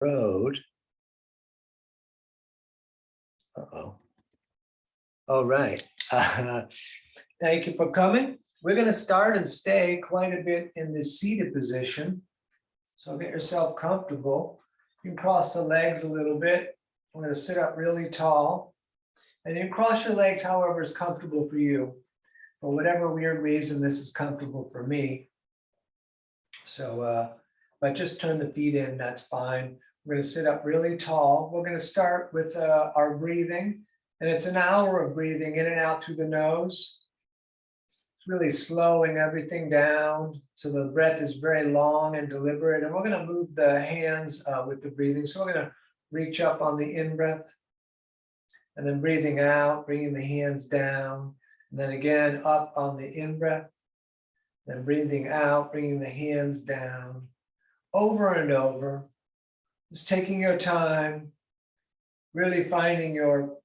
road. Uh-oh. All right. Thank you for coming. We're going to start and stay quite a bit in the seated position. So get yourself comfortable. You can cross the legs a little bit. I'm going to sit up really tall. And you can cross your legs however is comfortable for you. For whatever weird reason, this is comfortable for me. So, but just turn the feet in, that's fine. We're going to sit up really tall. We're going to start with our breathing. And it's an hour of breathing in and out through the nose. It's really slowing everything down. So the breath is very long and deliberate. And we're going to move the hands with the breathing. So we're going to reach up on the in-breath. And then breathing out, bringing the hands down. And then again, up on the in-breath. Then breathing out, bringing the hands down. Over and over. Just taking your time. Really finding your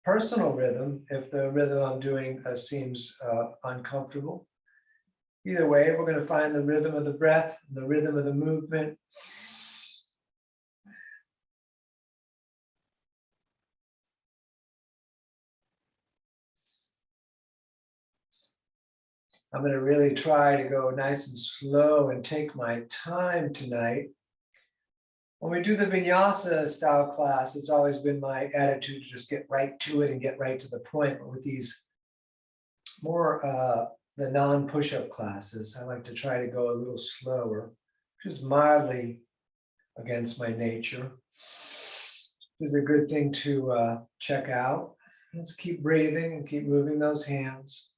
personal rhythm, if the rhythm I'm doing seems uncomfortable. Either way, we're going to find the rhythm of the breath, the rhythm of the movement. I'm going to really try to go nice and slow and take my time tonight. When we do the vinyasa style class, it's always been my attitude to just get right to it and get right to the point. But with these more the non-push-up classes, I like to try to go a little slower, which is mildly against my nature. This is a good thing to check out. Let's keep breathing and keep moving those hands.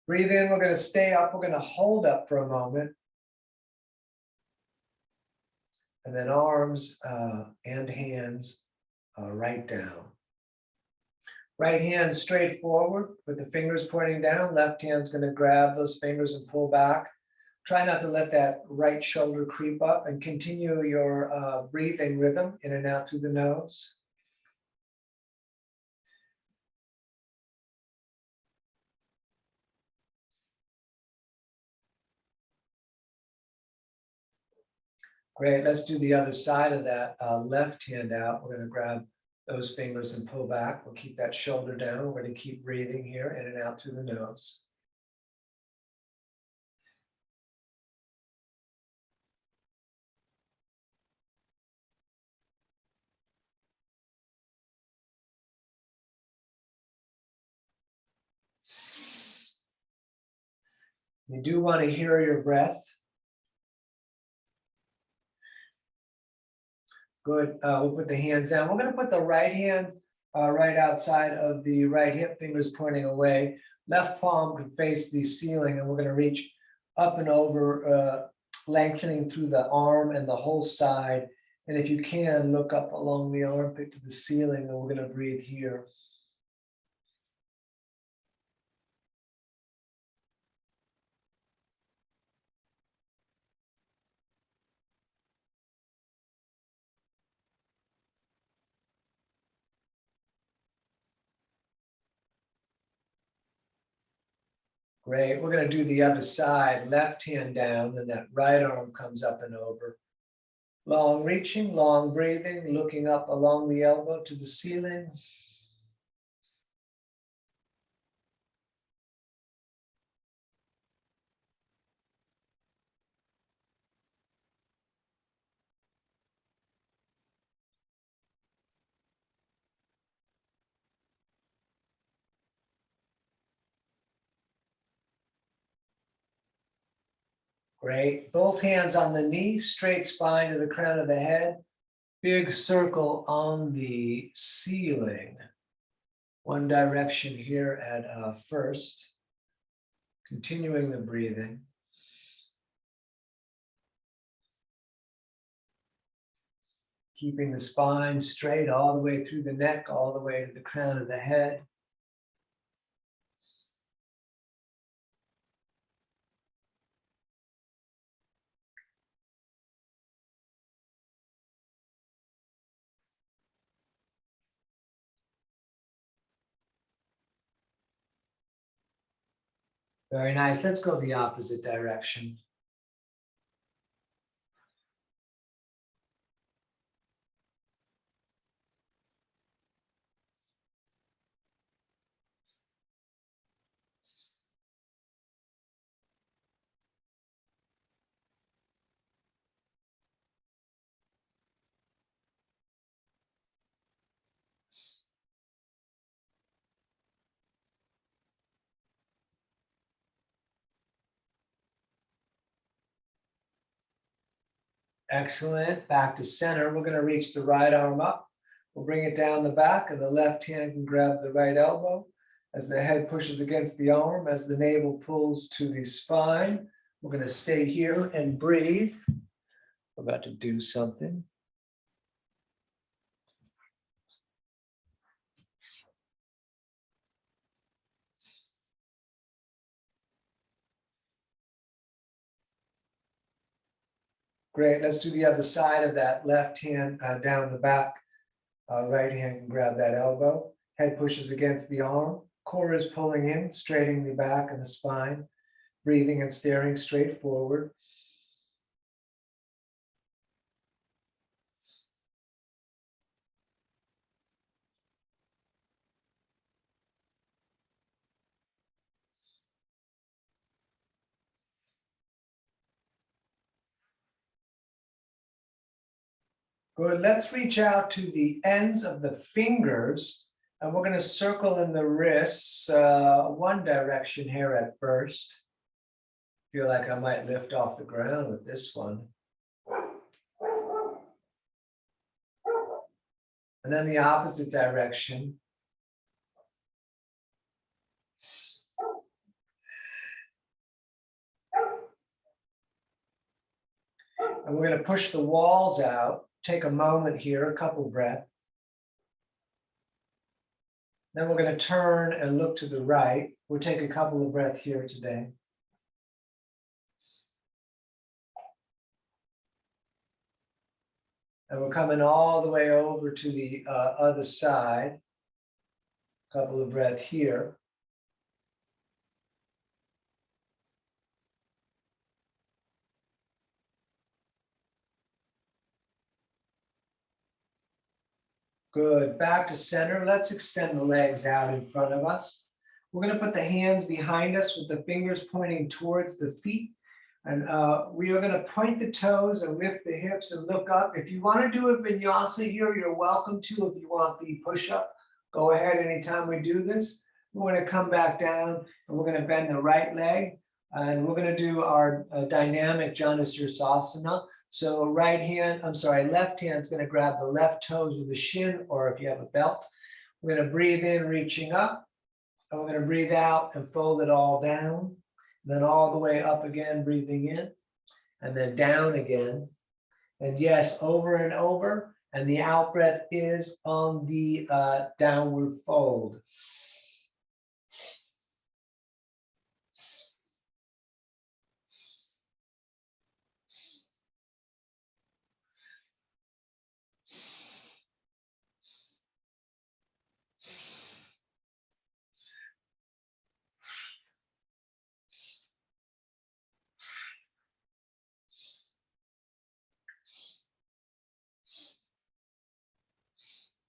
Breathe in, we're going to stay up, we're going to hold up for a moment. And then arms and hands right down. Right hand straight forward with the fingers pointing down. Left hand's going to grab those fingers and pull back. Try not to let that right shoulder creep up and continue your breathing rhythm in and out through the nose. Great, let's do the other side of that left hand out. We're going to grab those fingers and pull back. We'll keep that shoulder down. We're going to keep breathing here in and out through the nose. You do want to hear your breath. Good. We'll put the hands down. We're going to put the right hand right outside of the right hip, fingers pointing away. Left palm can face the ceiling, and we're going to reach up and over, lengthening through the arm and the whole side. And if you can, look up along the armpit to the ceiling, and we're going to breathe here. Great. We're going to do the other side. Left hand down, and that right arm comes up and over. Long reaching, long breathing, looking up along the elbow to the ceiling. Great. Both hands on the knee, straight spine to the crown of the head. Big circle on the ceiling. One direction here at first. Continuing the breathing. Keeping the spine straight all the way through the neck, all the way to the crown of the head. Very nice. Let's go the opposite direction. Excellent. Back to center. We're going to reach the right arm up. We'll bring it down the back, and the left hand can grab the right elbow as the head pushes against the arm, as the navel pulls to the spine. We're going to stay here and breathe. We're about to do something. Great. Let's do the other side of that. Left hand down the back. Right hand can grab that elbow. Head pushes against the arm. Core is pulling in, straightening the back and the spine. Breathing and staring straight forward. Good. Let's reach out to the ends of the fingers, and we're going to circle in the wrists one direction here at first. Feel like I might lift off the ground with this one. And then the opposite direction. And we're going to push the walls out. Take a moment here, a couple breaths. Then we're going to turn and look to the right. We'll take a couple of breaths here today. And we're coming all the way over to the other side. A couple of breaths here. Good. Back to center. Let's extend the legs out in front of us. We're going to put the hands behind us with the fingers pointing towards the feet. And we are going to point the toes and lift the hips and look up. If you want to do a vinyasa here, you're welcome to. If you want the push-up, go ahead anytime we do this. We're going to come back down and we're going to bend the right leg. And we're going to do our dynamic Janusirsasana. So left hand's going to grab the left toes with the shin, or if you have a belt. We're going to breathe in, reaching up. And we're going to breathe out and fold it all down. Then all the way up again, breathing in. And then down again. And yes, over and over. And the out breath is on the downward fold.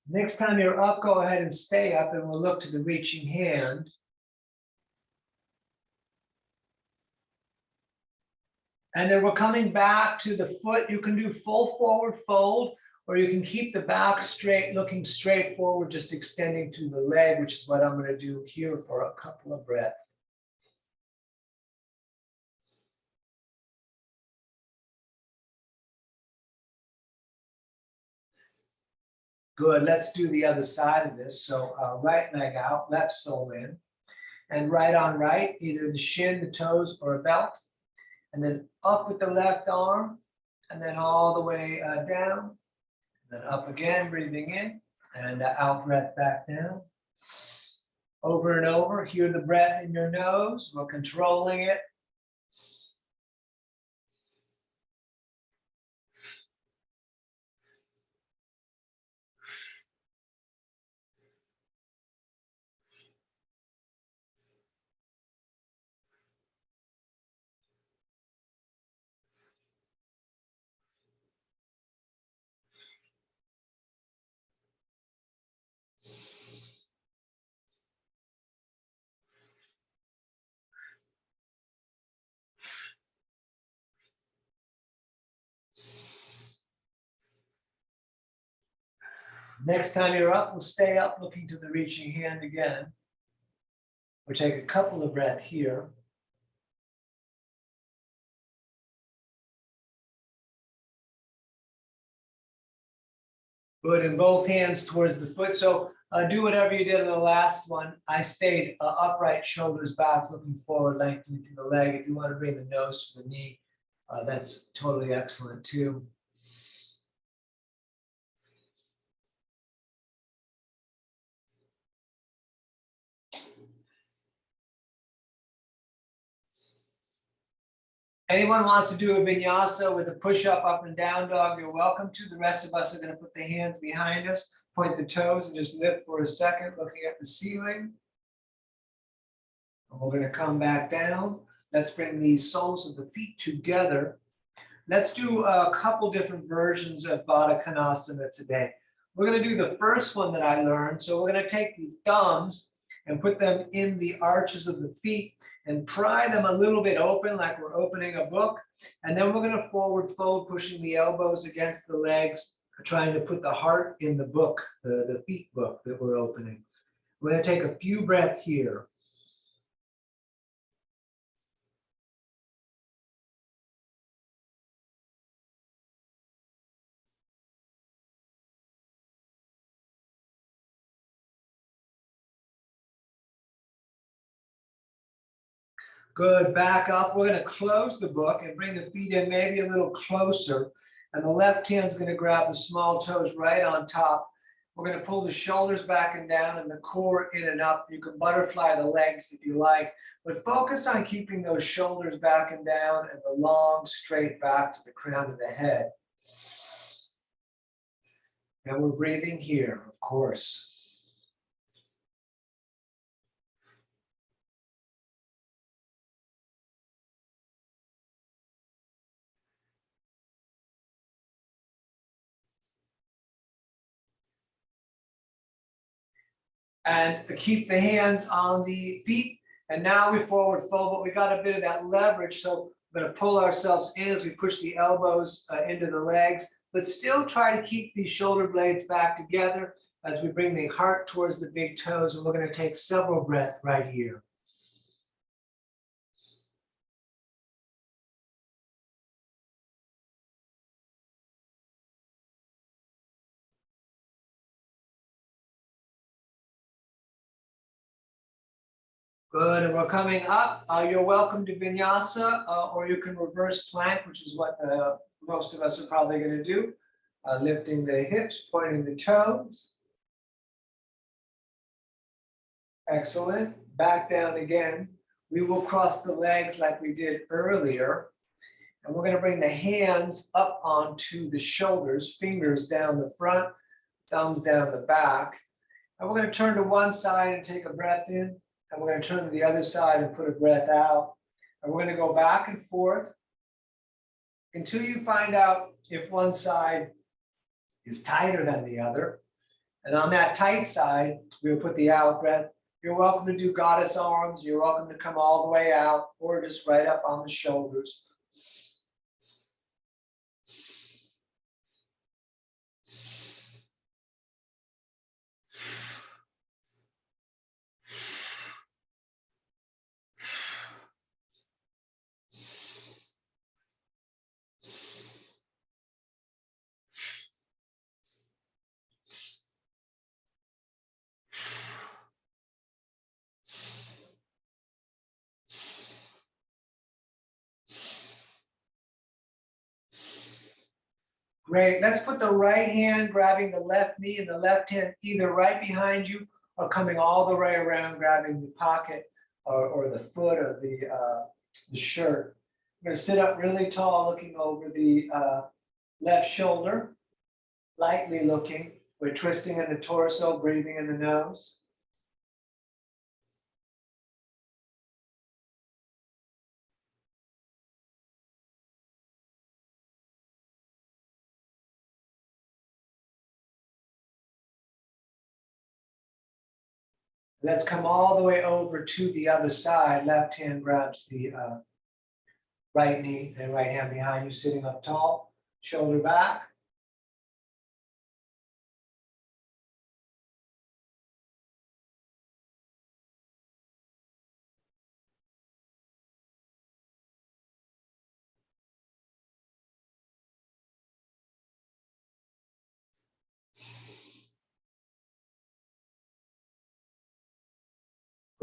Next time you're up, go ahead and stay up, and we'll look to the reaching hand. And then we're coming back to the foot. You can do full forward fold, or you can keep the back straight, looking straight forward, just extending through the leg, which is what I'm going to do here for a couple of breaths. Good. Let's do the other side of this. So right leg out, left sole in, and right on right, either the shin, the toes, or a belt. And then up with the left arm, and then all the way down. And then up again, breathing in, and out breath back down. Over and over, hear the breath in your nose. We're controlling it. Next time you're up, we'll stay up looking to the reaching hand again. We'll take a couple of breaths here. Good, and both hands towards the foot. So do whatever you did in the last one. I stayed upright, shoulders back, looking forward, lengthening through the leg. If you want to bring the nose to the knee, that's totally excellent too. Anyone wants to do a vinyasa with a push-up, up and down dog, you're welcome to. The rest of us are going to put the hands behind us, point the toes, and just lift for a second, looking at the ceiling. And we're going to come back down. Let's bring the soles of the feet together. Let's do a couple different versions of Badakanasana today. We're going to do the first one that I learned. So we're going to take the thumbs and put them in the arches of the feet and pry them a little bit open like we're opening a book. And then we're going to forward fold, pushing the elbows against the legs, trying to put the heart in the book, the feet book that we're opening. We're going to take a few breaths here. Good, back up. We're going to close the book and bring the feet in maybe a little closer. And the left hand's going to grab the small toes right on top. We're going to pull the shoulders back and down and the core in and up. You can butterfly the legs if you like, but focus on keeping those shoulders back and down and the long straight back to the crown of the head. And we're breathing here, of course. And keep the hands on the feet. And now we forward fold, but we got a bit of that leverage. So we're going to pull ourselves in as we push the elbows into the legs, but still try to keep these shoulder blades back together as we bring the heart towards the big toes. And we're going to take several breaths right here. Good, and we're coming up. You're welcome to vinyasa, or you can reverse plank, which is what most of us are probably going to do. Lifting the hips, pointing the toes. Excellent. Back down again. We will cross the legs like we did earlier. And we're going to bring the hands up onto the shoulders, fingers down the front, thumbs down the back. And we're going to turn to one side and take a breath in. And we're going to turn to the other side and put a breath out. And we're going to go back and forth until you find out if one side is tighter than the other. And on that tight side, we'll put the out breath. You're welcome to do goddess arms. You're welcome to come all the way out or just right up on the shoulders. Great. Let's put the right hand grabbing the left knee and the left hand either right behind you or coming all the way around, grabbing the pocket or the foot or the shirt. I'm going to sit up really tall, looking over the left shoulder, lightly looking. We're twisting in the torso, breathing in the nose. Let's come all the way over to the other side. Left hand grabs the right knee and right hand behind you, sitting up tall, shoulder back.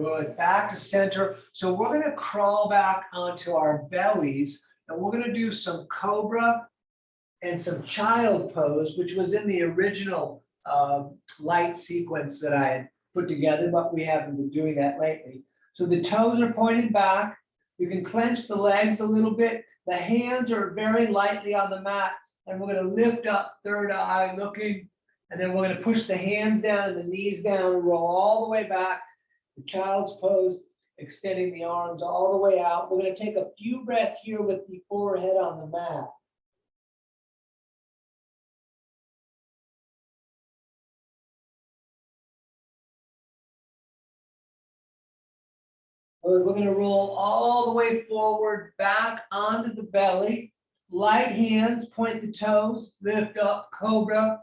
Good, back to center. So we're gonna crawl back onto our bellies and we're gonna do some cobra and some child pose, which was in the original light sequence that I had put together, but we haven't been doing that lately. So the toes are pointing back. You can clench the legs a little bit. The hands are very lightly on the mat, and we're going to lift up, third eye looking, and then we're going to push the hands down and the knees down and roll all the way back. The child's pose, extending the arms all the way out. We're going to take a few breaths here with the forehead on the mat. We're going to roll all the way forward, back onto the belly. Light hands, point the toes, lift up, cobra.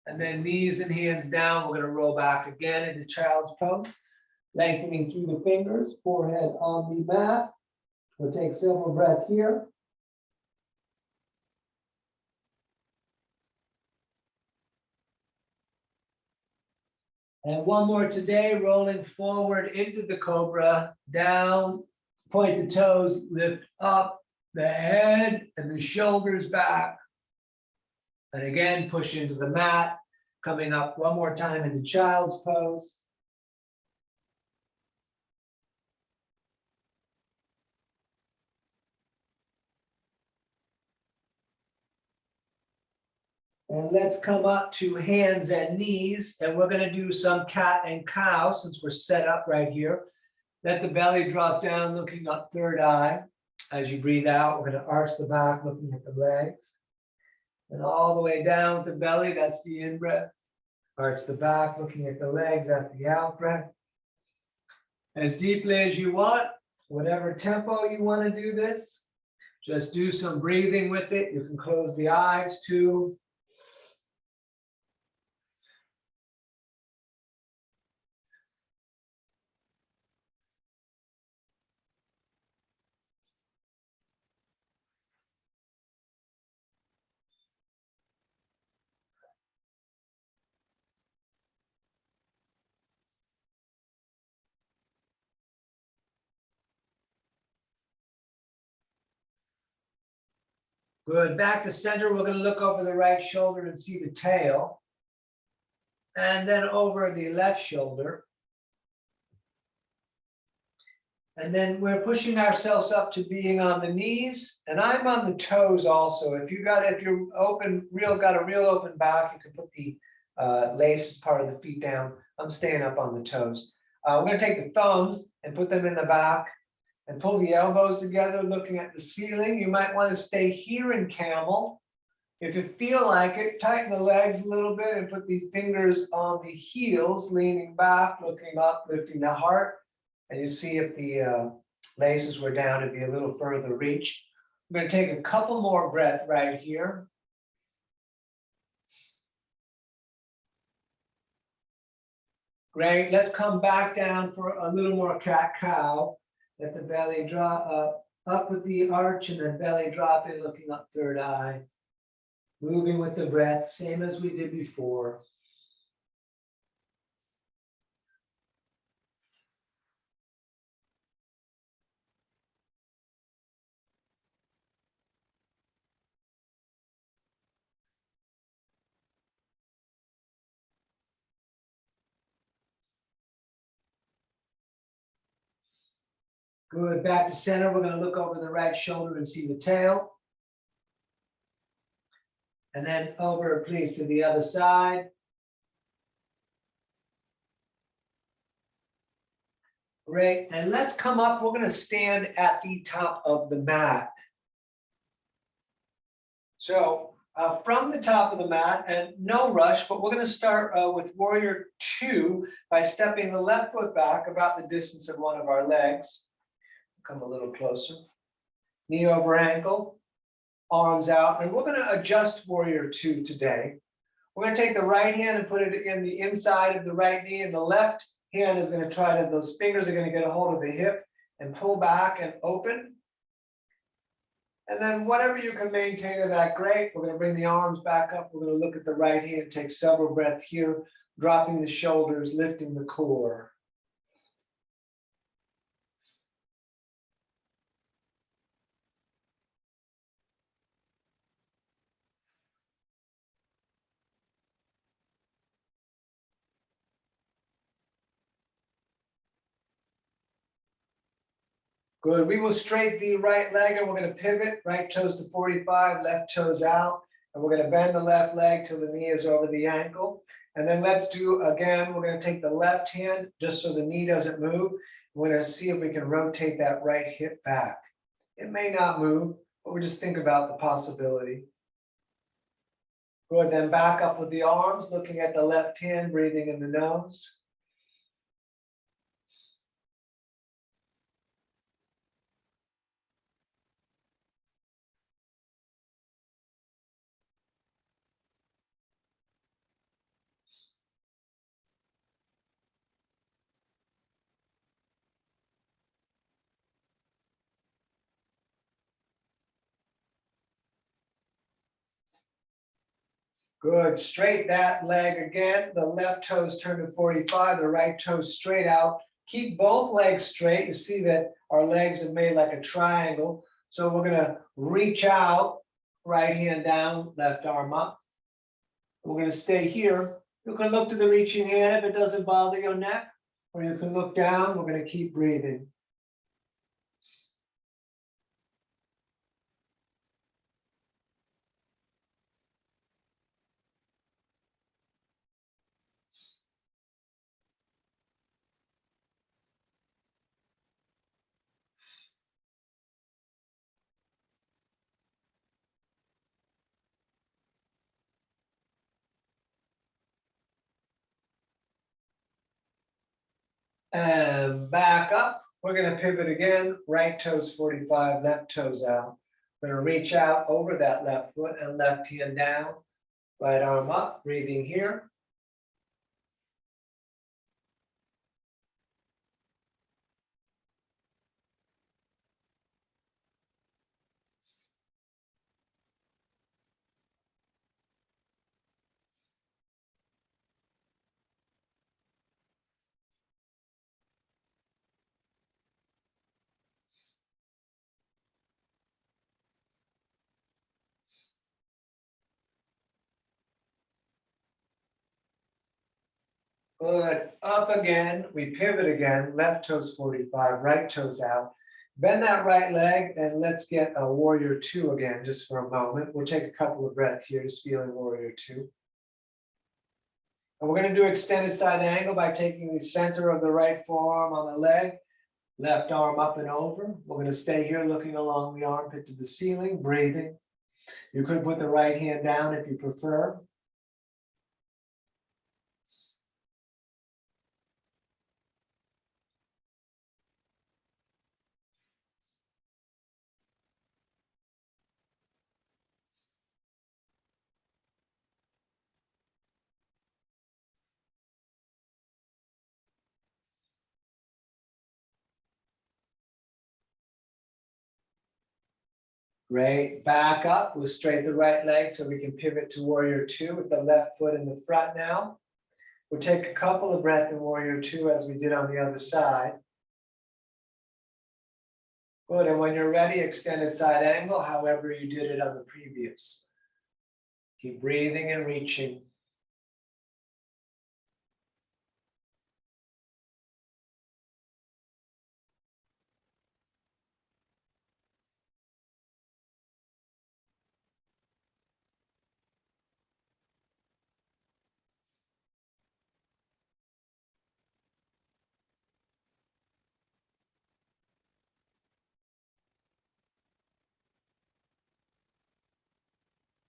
And then knees and hands down. We're going to roll back again into child's pose. Lengthening through the fingers, forehead on the mat. We'll take several breaths here. And one more today, rolling forward into the cobra, down, point the toes, lift up the head and the shoulders back. And again, push into the mat, coming up one more time into child's pose. And let's come up to hands and knees, and we're going to do some cat and cow since we're set up right here. Let the belly drop down, looking up, third eye. As you breathe out, we're going to arch the back, looking at the legs. And all the way down with the belly, that's the in-breath. Arch the back, looking at the legs, that's the out-breath. As deeply as you want, whatever tempo you want to do this, just do some breathing with it. You can close the eyes too. Good, back to center. We're going to look over the right shoulder and see the tail. And then over the left shoulder. And then we're pushing ourselves up to being on the knees, and I'm on the toes also. If you're open, got a real open back, you can put the lace part of the feet down. I'm staying up on the toes. We're going to take the thumbs and put them in the back and pull the elbows together, looking at the ceiling. You might want to stay here in camel. If you feel like it, tighten the legs a little bit and put the fingers on the heels, leaning back, looking up, lifting the heart. And you see if the laces were down, it'd be a little further reach. I'm going to take a couple more breaths right here. Great. Let's come back down for a little more cat-cow. Let the belly drop up with the arch and then belly drop in, looking up, third eye. Moving with the breath, same as we did before. Good, back to center. We're going to look over the right shoulder and see the tail. And then over, please, to the other side. Great, and let's come up. We're going to stand at the top of the mat. So from the top of the mat, and no rush, but we're going to start with warrior 2 by stepping the left foot back about the distance of one of our legs. Come a little closer. Knee over ankle, arms out, and we're going to adjust warrior 2 today. We're going to take the right hand and put it in the inside of the right knee, and the left hand is going to try to, those fingers are going to get a hold of the hip and pull back and open. And then whatever you can maintain of that, great. We're going to bring the arms back up. We're going to look at the right hand, take several breaths here, dropping the shoulders, lifting the core. Good. We will straight the right leg and we're going to pivot, right toes to 45, left toes out. And we're going to bend the left leg till the knee is over the ankle. And then let's do again, we're going to take the left hand just so the knee doesn't move. We're going to see if we can rotate that right hip back. It may not move, but we just think about the possibility. Good. Then back up with the arms, looking at the left hand, breathing in the nose. Good. Straight that leg again. The left toes turn to 45, the right toes straight out. Keep both legs straight. You see that our legs are made like a triangle. So we're going to reach out, right hand down, left arm up. We're going to stay here. You can look to the reaching hand if it doesn't bother your neck, or you can look down. We're going to keep breathing. And back up. We're going to pivot again. Right toes 45, left toes out. We're going to reach out over that left foot and left hand down. Right arm up, breathing here. Good. Up again. We pivot again. Left toes 45, right toes out. Bend that right leg and let's get a warrior two again just for a moment. We'll take a couple of breaths here, just feeling warrior two. And we're going to do extended side angle by taking the center of the right forearm on the leg, left arm up and over. We're going to stay here looking along the armpit to the ceiling, breathing. You could put the right hand down if you prefer. Great. Back up. We'll straighten the right leg so we can pivot to warrior two with the left foot in the front now. We'll take a couple of breaths in warrior two as we did on the other side. Good. And when you're ready, extended side angle, however you did it on the previous. Keep breathing and reaching.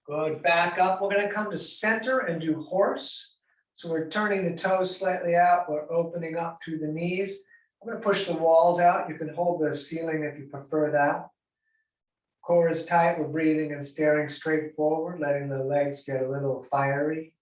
Good. Back up. We're going to come to center and do horse. So we're turning the toes slightly out. We're opening up through the knees. I'm going to push the walls out. You can hold the ceiling if you prefer that. Core is tight. We're breathing and staring straight forward, letting the legs get a little fiery.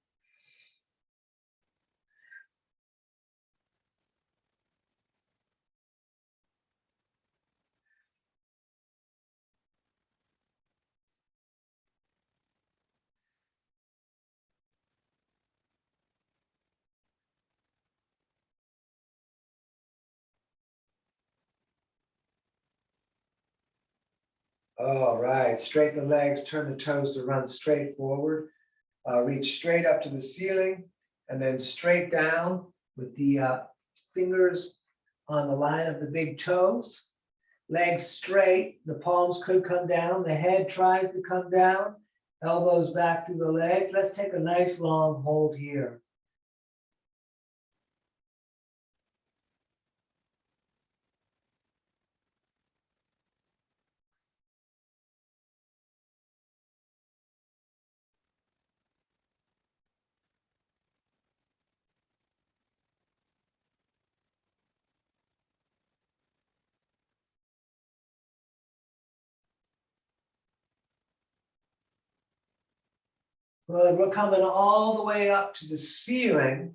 All right, straighten the legs, turn the toes to run straight forward. Reach straight up to the ceiling and then straight down with the fingers on the line of the big toes. Legs straight, the palms could come down, the head tries to come down, elbows back through the legs. Let's take a nice long hold here. Good, we're coming all the way up to the ceiling.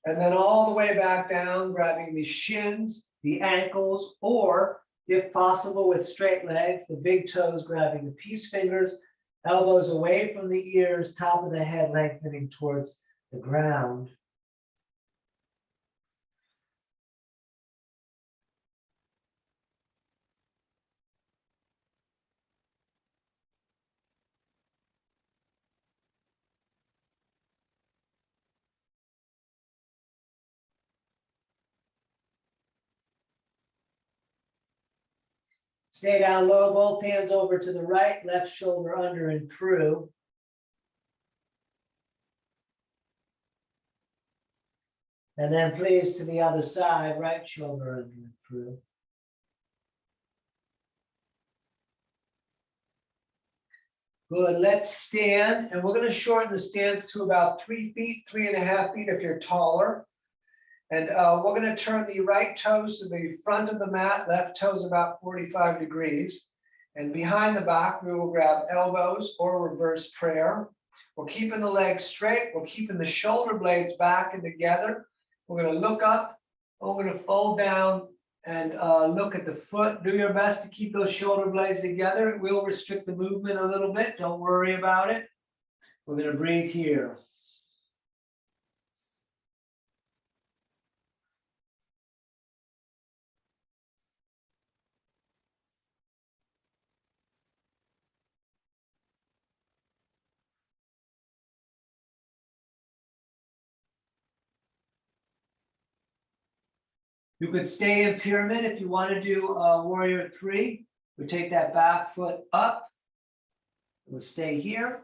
And then all the way back down, grabbing the shins, the ankles, or if possible with straight legs, the big toes grabbing the peace fingers, elbows away from the ears, top of the head lengthening towards the ground. Stay down low, both hands over to the right, left shoulder under and through. And then please to the other side, right shoulder under and through. Good, let's stand, and we're going to shorten the stance to about 3 feet, 3.5 feet if you're taller. And we're going to turn the right toes to the front of the mat, left toes about 45 degrees. And behind the back, we will grab elbows or reverse prayer. We're keeping the legs straight. We're keeping the shoulder blades back and together. We're going to look up. We're going to fold down and look at the foot. Do your best to keep those shoulder blades together. It will restrict the movement a little bit. Don't worry about it. We're going to breathe here. You could stay in pyramid if you want to do warrior 3. We take that back foot up. We'll stay here.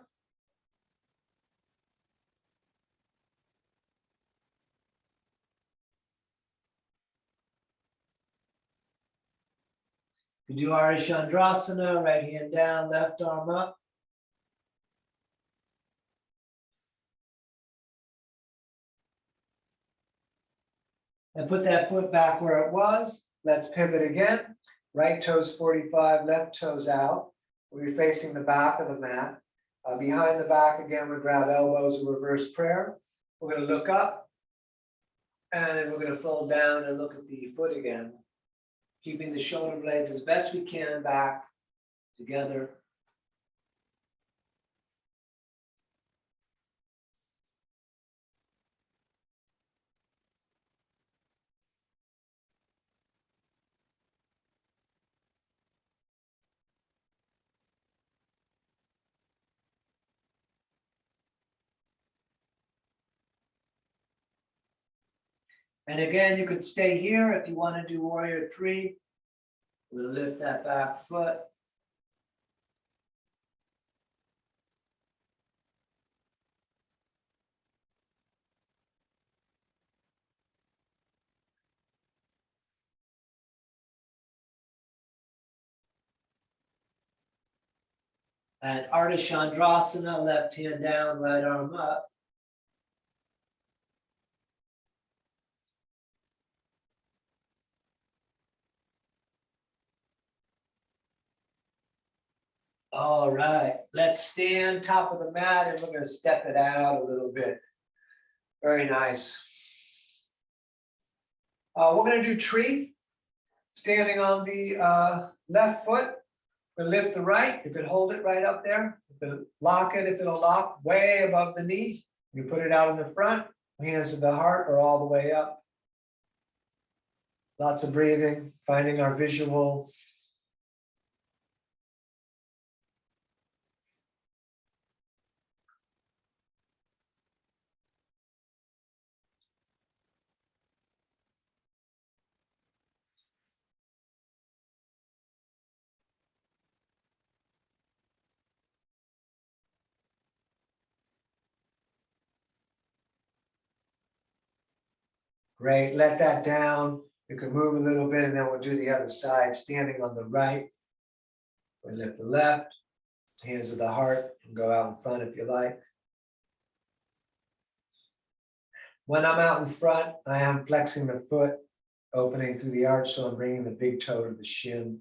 You do Chandrasana, right hand down, left arm up. And put that foot back where it was. Let's pivot again. Right toes 45, left toes out. We're facing the back of the mat. Behind the back again, we grab elbows and reverse prayer. We're going to look up. And then we're going to fold down and look at the foot again. Keeping the shoulder blades as best we can back together. And again, you could stay here if you want to do warrior 3. We'll lift that back foot. And Chandrasana, left hand down, right arm up. All right, let's stand top of the mat and we're going to step it out a little bit. Very nice. We're going to do tree. Standing on the left foot, we'll lift the right. You could hold it right up there. You could lock it if it'll lock way above the knee. You put it out in the front, hands to the heart or all the way up. Lots of breathing, finding our visual. Great, let that down. You can move a little bit and then we'll do the other side, standing on the right. We lift the left, hands to the heart, and go out in front if you like. When I'm out in front, I am flexing the foot, opening through the arch, so I'm bringing the big toe to the shin.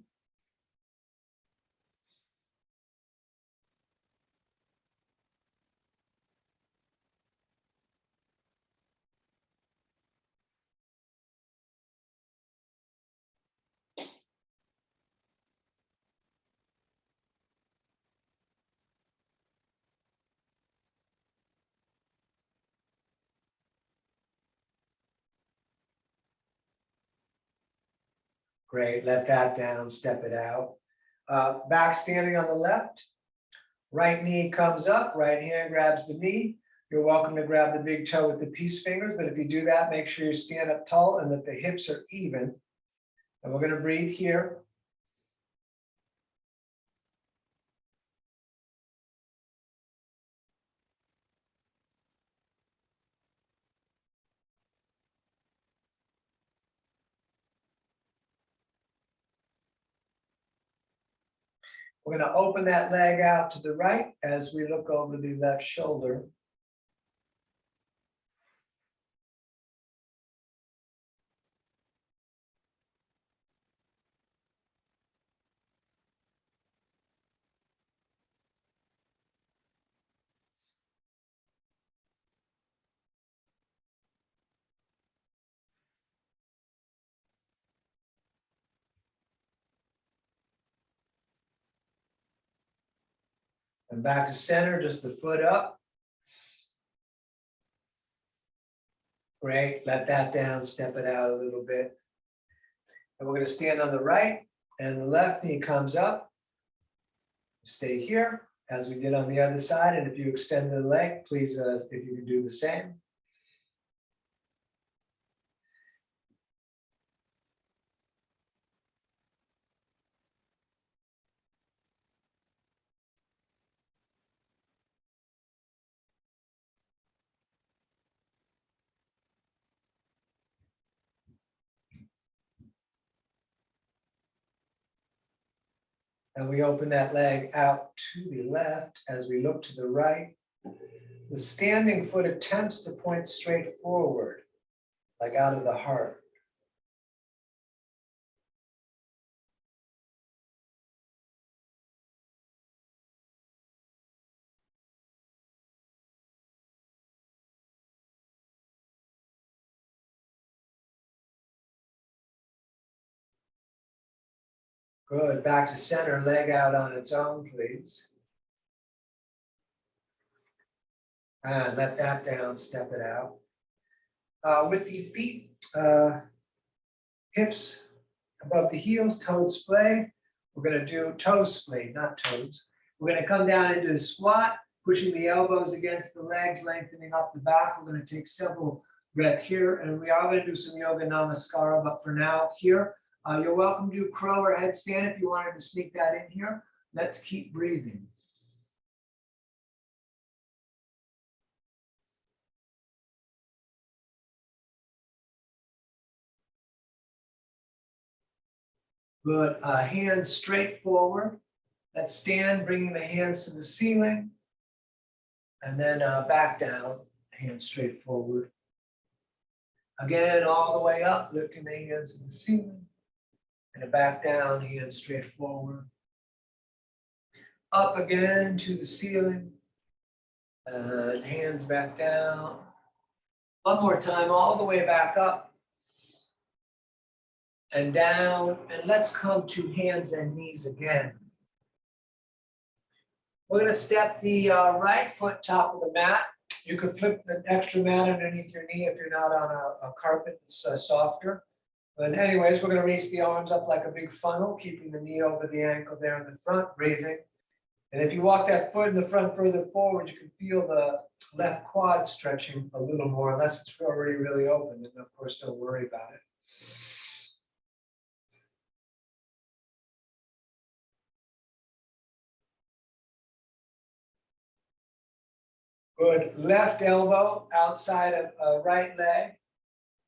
Great, let that down, step it out. Back standing on the left, right knee comes up, right hand grabs the knee. You're welcome to grab the big toe with the peace fingers, but if you do that, make sure you stand up tall and that the hips are even. And we're gonna breathe here. We're gonna open that leg out to the right as we look over the left shoulder. And back to center, just the foot up. Great, let that down, step it out a little bit. And we're gonna stand on the right and the left knee comes up. Stay here as we did on the other side. And if you extend the leg, please, if you can do the same. And we open that leg out to the left as we look to the right. The standing foot attempts to point straight forward, like out of the heart. Good, back to center, leg out on its own, please. And let that down, step it out. With the feet, hips above the heels, toes splayed. We're gonna do toes splayed, not toes. We're gonna come down into the squat, pushing the elbows against the legs, lengthening up the back. We're gonna take several breaths here, and we are gonna do some yoga namaskara, but for now, here, you're welcome to do crow or headstand if you wanted to sneak that in here. Let's keep breathing. Good, hands straight forward. Let's stand, bringing the hands to the ceiling. And then back down, hands straight forward. Again, all the way up, lifting the hands to the ceiling. And back down, hands straight forward. Up again to the ceiling. And hands back down. One more time, all the way back up. And down. And let's come to hands and knees again. We're going to step the right foot top of the mat. You can flip the extra mat underneath your knee if you're not on a carpet that's softer. But anyways, we're going to reach the arms up like a big funnel, keeping the knee over the ankle there in the front, breathing. And if you walk that foot in the front further forward, you can feel the left quad stretching a little more, unless it's already really open. And of course, don't worry about it. Good, left elbow outside of right leg.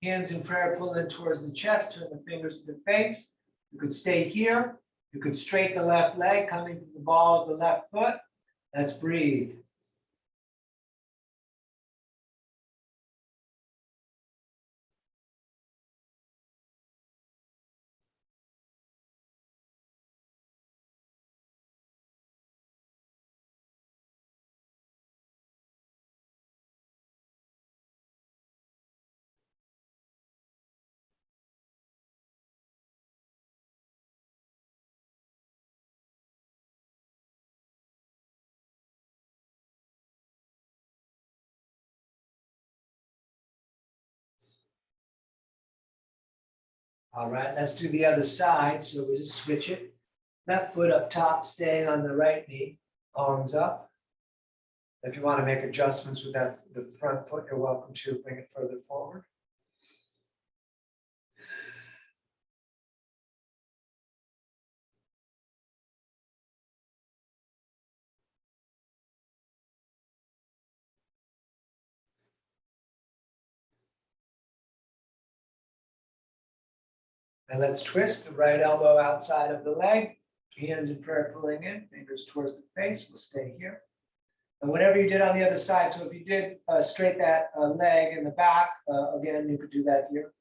Hands in prayer, pull in towards the chest, turn the fingers to the face. You could stay here. You could straighten the left leg, coming from the ball of the left foot. Let's breathe. All right, let's do the other side. So we just switch it. Left foot up top, staying on the right knee, arms up. If you want to make adjustments with that, the front foot, you're welcome to bring it further forward. And let's twist the right elbow outside of the leg, hands in prayer pulling in, fingers towards the face. We'll stay here. And whatever you did on the other side, so if you did straight that leg in the back, again, you could do that here.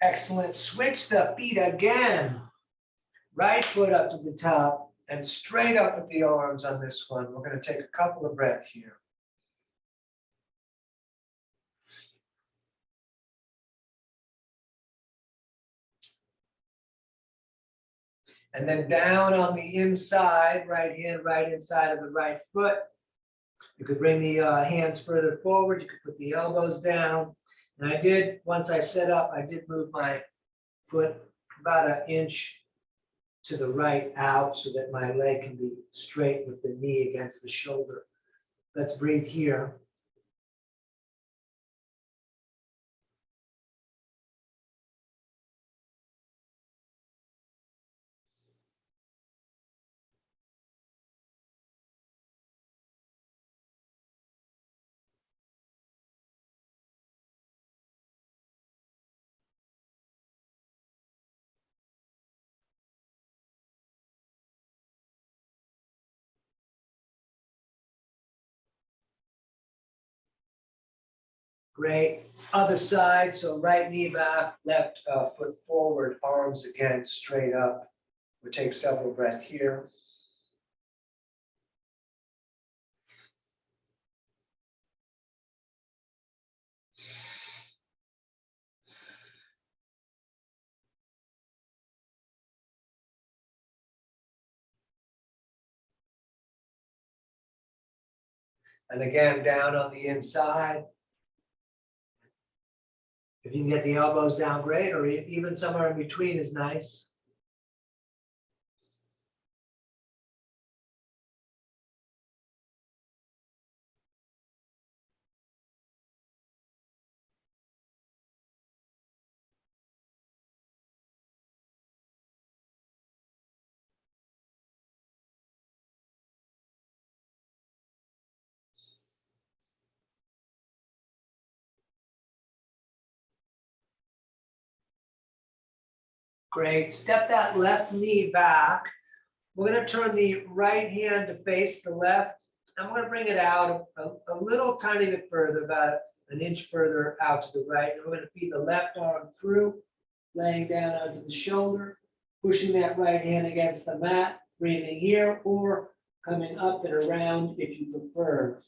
Excellent. Switch the feet again. Right foot up to the top and straight up with the arms on this one. We're going to take a couple of breaths here. And then down on the inside, right hand, right inside of the right foot. You could bring the hands further forward. You could put the elbows down. And I did, once I set up, I did move my foot about an inch to the right out so that my leg can be straight with the knee against the shoulder. Let's breathe here. Great. Other side, so right knee back, left foot forward, arms again straight up. We'll take several breaths here. And again, down on the inside. If you can get the elbows down, great, or even somewhere in between is nice. Great. Step that left knee back. We're going to turn the right hand to face the left. I'm going to bring it out a little tiny bit further, about an inch further out to the right. And we're going to feed the left arm through, laying down onto the shoulder, pushing that right hand against the mat, breathing here, or coming up and around if you prefer.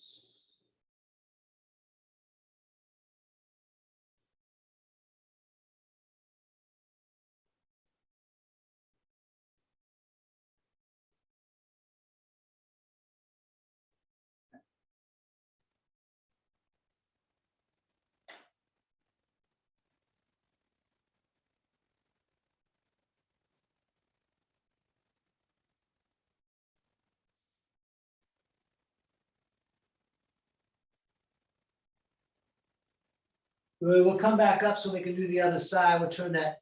We'll come back up so we can do the other side. We'll turn that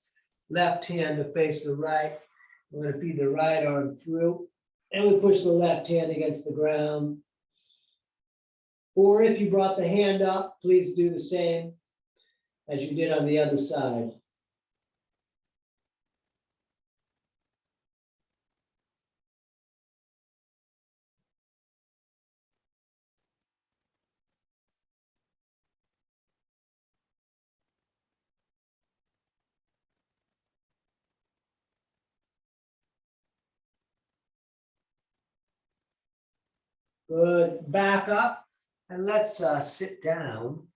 left hand to face the right. We're going to feed the right arm through, and we push the left hand against the ground. Or if you brought the hand up, please do the same as you did on the other side. Good. Back up and let's sit down.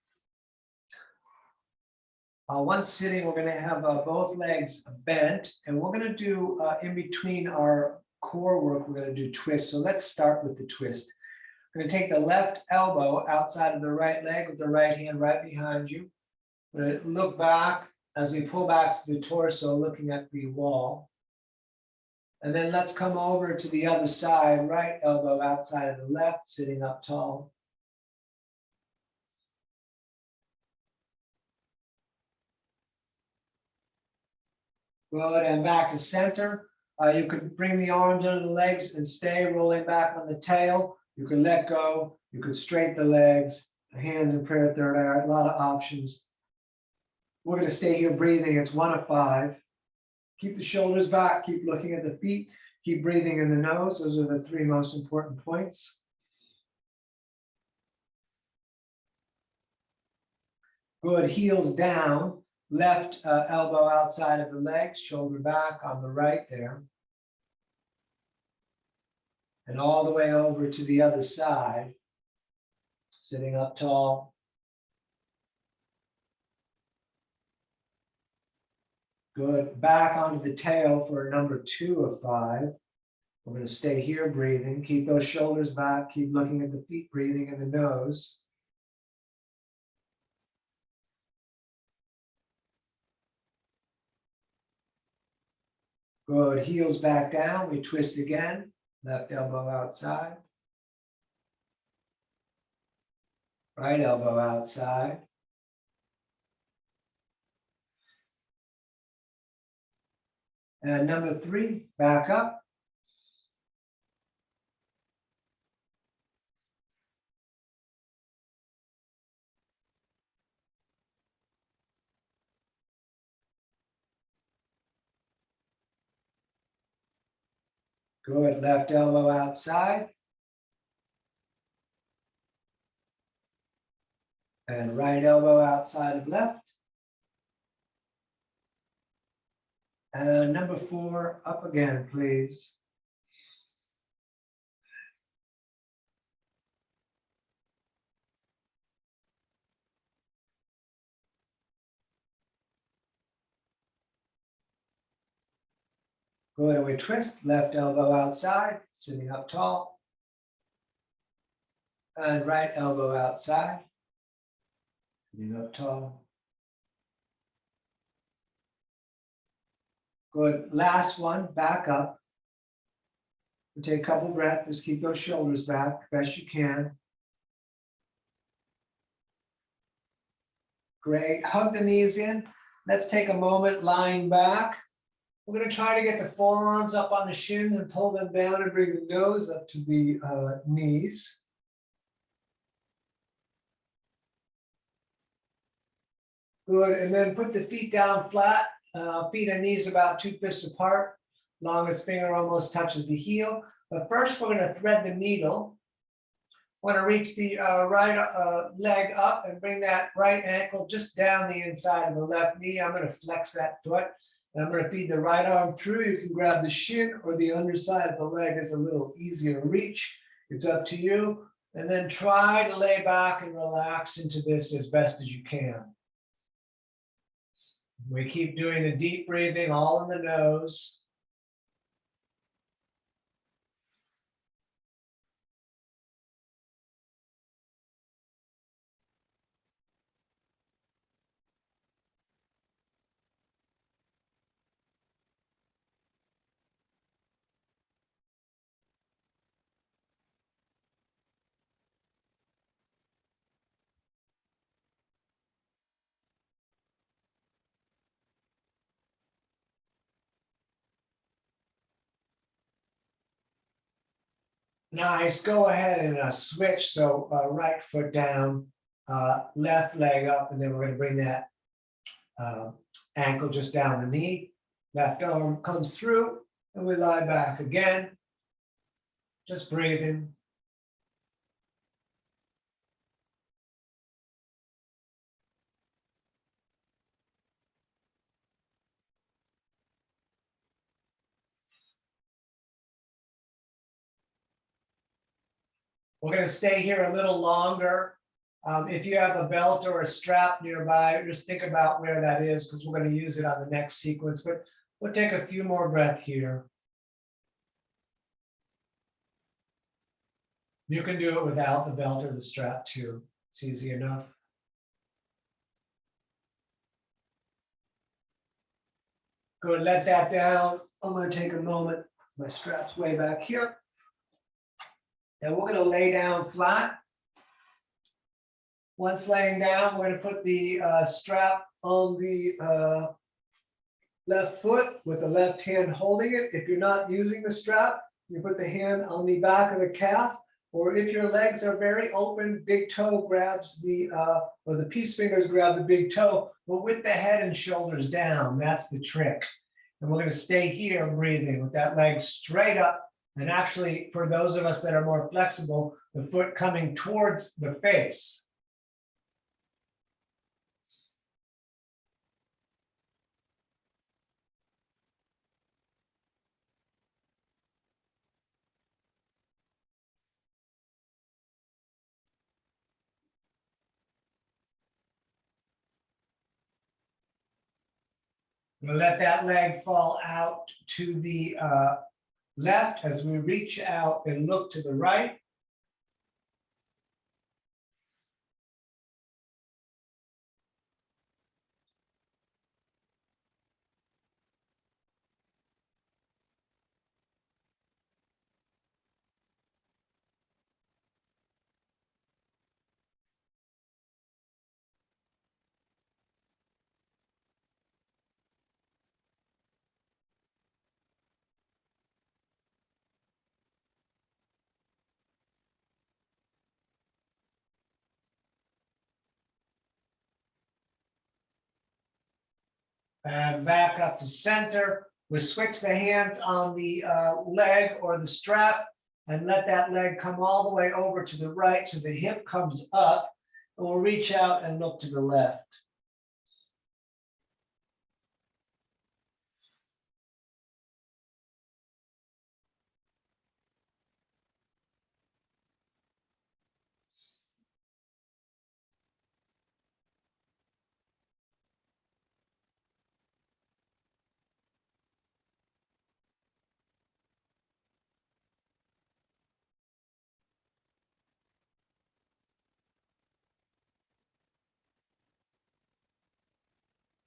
Once sitting, we're going to have both legs bent, and we're going to do in between our core work, we're going to do twists. So let's start with the twist. We're going to take the left elbow outside of the right leg with the right hand right behind you. We're going to look back as we pull back to the torso, looking at the wall. And then let's come over to the other side, right elbow outside of the left, sitting up tall. Good, and back to center. You can bring the arms under the legs and stay rolling back on the tail. You can let go. You can straighten the legs, the hands in prayer third eye, a lot of options. We're going to stay here breathing. It's 1 of 5. Keep the shoulders back. Keep looking at the feet. Keep breathing in the nose. Those are the 3 most important points. Good, heels down. Left elbow outside of the leg, shoulder back on the right there. And all the way over to the other side, sitting up tall. Good, back onto the tail for number 2 of 5. We're going to stay here breathing. Keep those shoulders back, keep looking at the feet, breathing in the nose. Good, heels back down, we twist again. Left elbow outside. Right elbow outside. And number 3, back up. Good, left elbow outside. And right elbow outside of left. And number 4, up again, please. Good, and we twist, left elbow outside, sitting up tall. And right elbow outside, sitting up tall. Good, last one, back up. We'll take a couple breaths, just keep those shoulders back best you can. Great, hug the knees in. Let's take a moment lying back. We're going to try to get the forearms up on the shins and pull them down and bring the nose up to the knees. Good, and then put the feet down flat, feet and knees about 2 fists apart. Longest finger almost touches the heel. But first we're going to thread the needle. We're going to reach the right leg up and bring that right ankle just down the inside of the left knee. I'm going to flex that foot. And I'm going to feed the right arm through. You can grab the shin or the underside of the leg is a little easier to reach. It's up to you. And then try to lay back and relax into this as best as you can. We keep doing the deep breathing all in the nose. Nice. Go ahead and switch. So right foot down, left leg up, and then we're going to bring that ankle just down the knee. Left arm comes through, and we lie back again. Just breathing. We're going to stay here a little longer. If you have a belt or a strap nearby, just think about where that is because we're going to use it on the next sequence. But we'll take a few more breaths here. You can do it without the belt or the strap too. It's easy enough. Go and let that down. I'm going to take a moment. My strap's way back here. And we're going to lay down flat. Once laying down, we're going to put the strap on the left foot with the left hand holding it. If you're not using the strap, you put the hand on the back of the calf, or if your legs are very open, big toe grabs the, or the peace fingers grab the big toe, but with the head and shoulders down. That's the trick. And we're going to stay here breathing with that leg straight up. And actually, for those of us that are more flexible, the foot coming towards the face. We'll let that leg fall out to the left as we reach out and look to the right. And back up to center. We switch the hands on the leg or the strap and let that leg come all the way over to the right so the hip comes up. And we'll reach out and look to the left.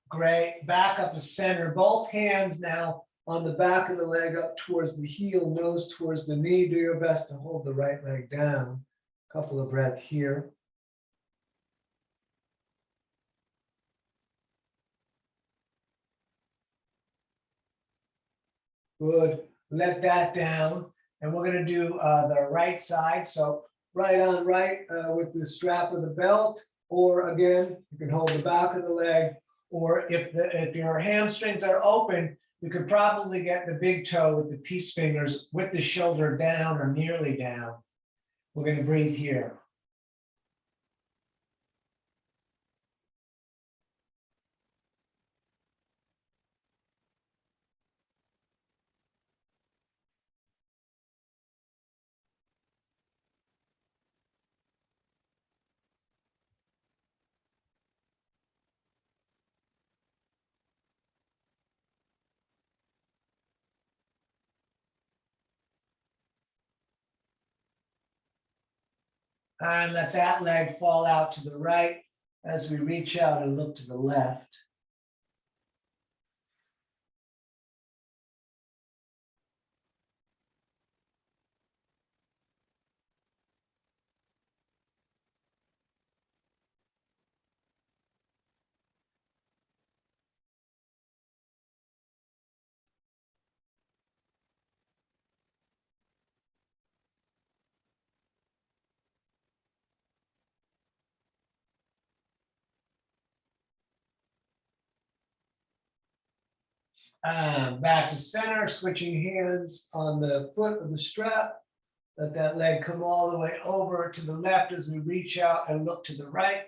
Great. Back up to center. Both hands now on the back of the leg up towards the heel, nose towards the knee. Do your best to hold the right leg down. A couple of breaths here. Good. Let that down. And we're going to do the right side. So right on right with the strap of the belt. Or again, you can hold the back of the leg. Or if your hamstrings are open, you could probably get the big toe with the peace fingers with the shoulder down or nearly down. We're going to breathe here. And let that leg fall out to the right as we reach out and look to the left. Back to center, switching hands on the foot of the strap. Let that leg come all the way over to the left as we reach out and look to the right.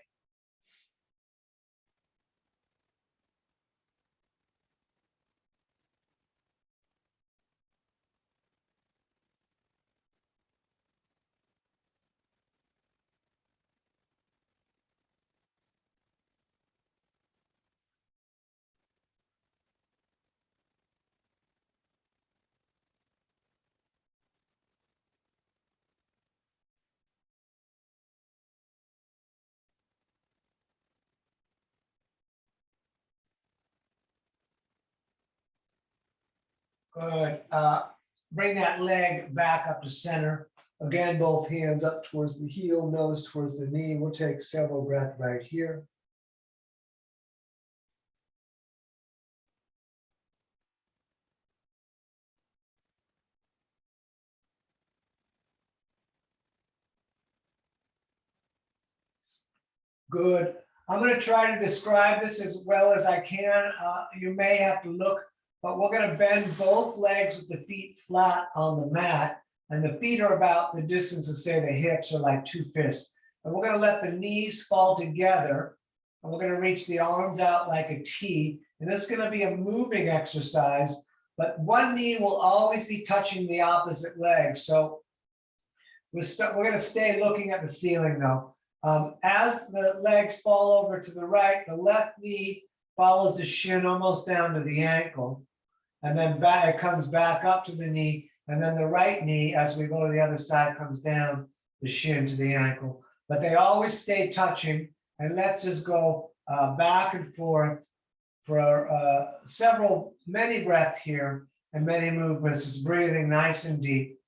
Good. Bring that leg back up to center. Again, both hands up towards the heel, nose towards the knee. We'll take several breaths right here. Good. I'm going to try to describe this as well as I can. You may have to look, but we're going to bend both legs with the feet flat on the mat. And the feet are about the distance of, say, the hips are like 2 fists. And we're going to let the knees fall together. And we're going to reach the arms out like a T. And this is going to be a moving exercise, but one knee will always be touching the opposite leg. So we're going to stay looking at the ceiling though. As the legs fall over to the right, the left knee follows the shin almost down to the ankle. And then back, it comes back up to the knee. And then the right knee, as we go to the other side, comes down the shin to the ankle. But they always stay touching. And let's just go back and forth for many breaths here and many movements, just breathing nice and deep.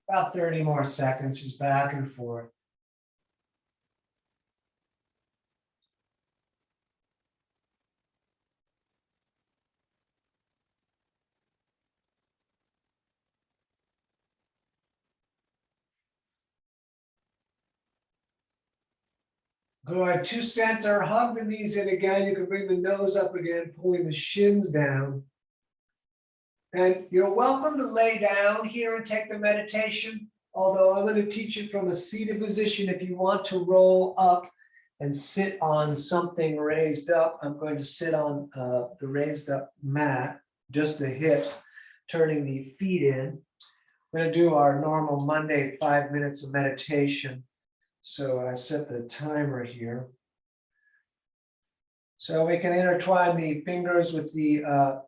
About 30 more seconds, just back and forth. Good. To center, hug the knees in again. You can bring the nose up again, pulling the shins down. And you're welcome to lay down here and take the meditation, although I'm going to teach it from a seated position. If you want to roll up and sit on something raised up, I'm going to sit on the raised up mat, just the hips, turning the feet in. We're going to do our normal Monday 5 minutes of meditation. So I set the timer here. So we can intertwine the fingers with the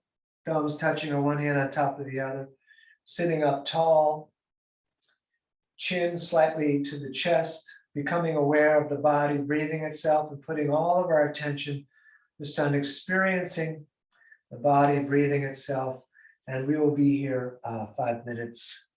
thumbs touching on one hand on top of the other, sitting up tall, chin slightly to the chest, becoming aware of the body breathing itself and putting all of our attention just on experiencing the body breathing itself. And we will be here 5 minutes.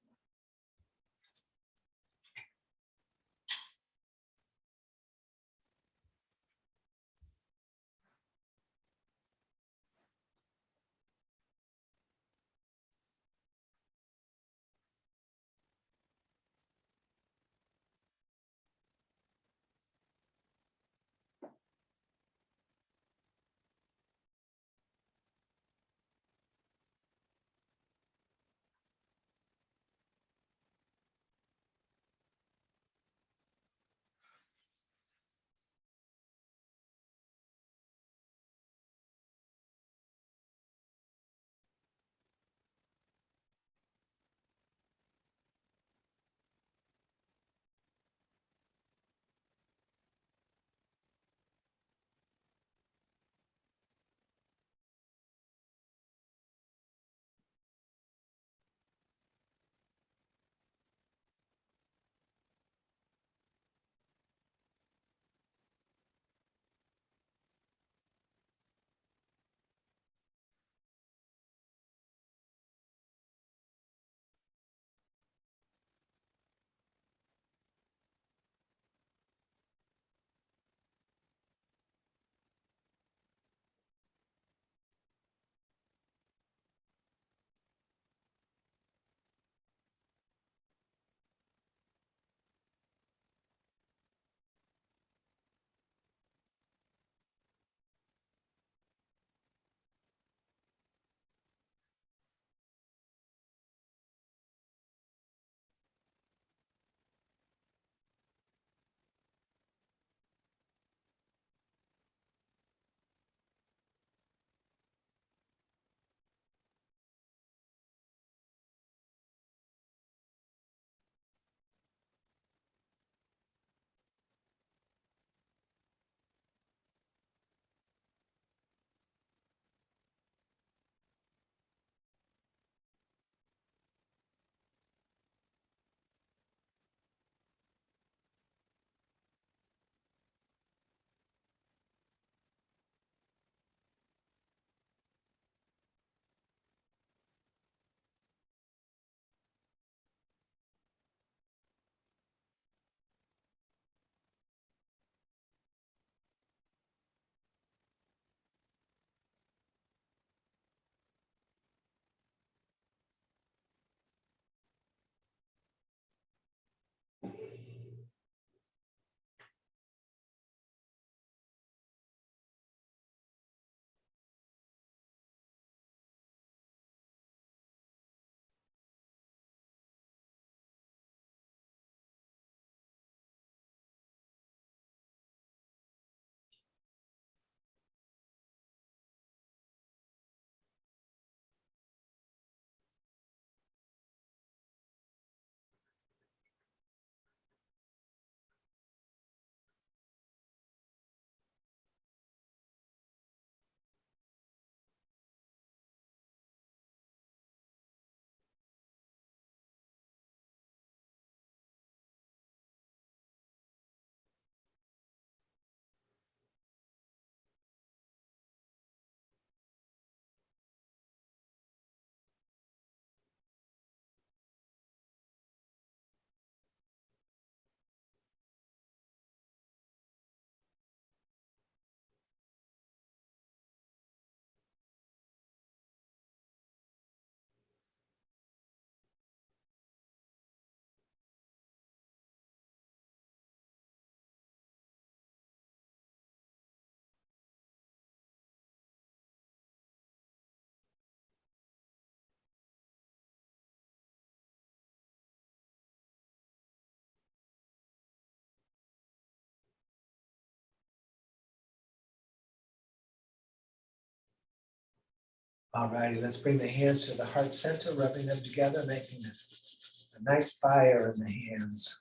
All righty, let's bring the hands to the heart center, rubbing them together, making a nice fire in the hands.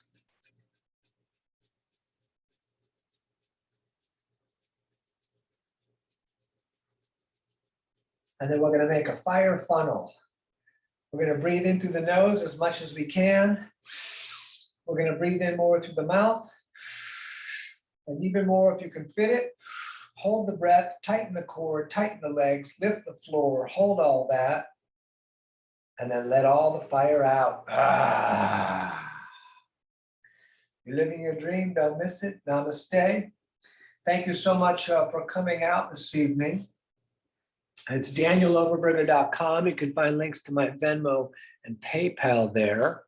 And then we're going to make a fire funnel. We're going to breathe in through the nose as much as we can. We're going to breathe in more through the mouth. And even more if you can fit it. Hold the breath, tighten the core, tighten the legs, lift the floor, hold all that. And then let all the fire out. You're living your dream, don't miss it. Namaste. Thank you so much for coming out this evening. It's DanielOverberger.com. You can find links to my Venmo and PayPal there.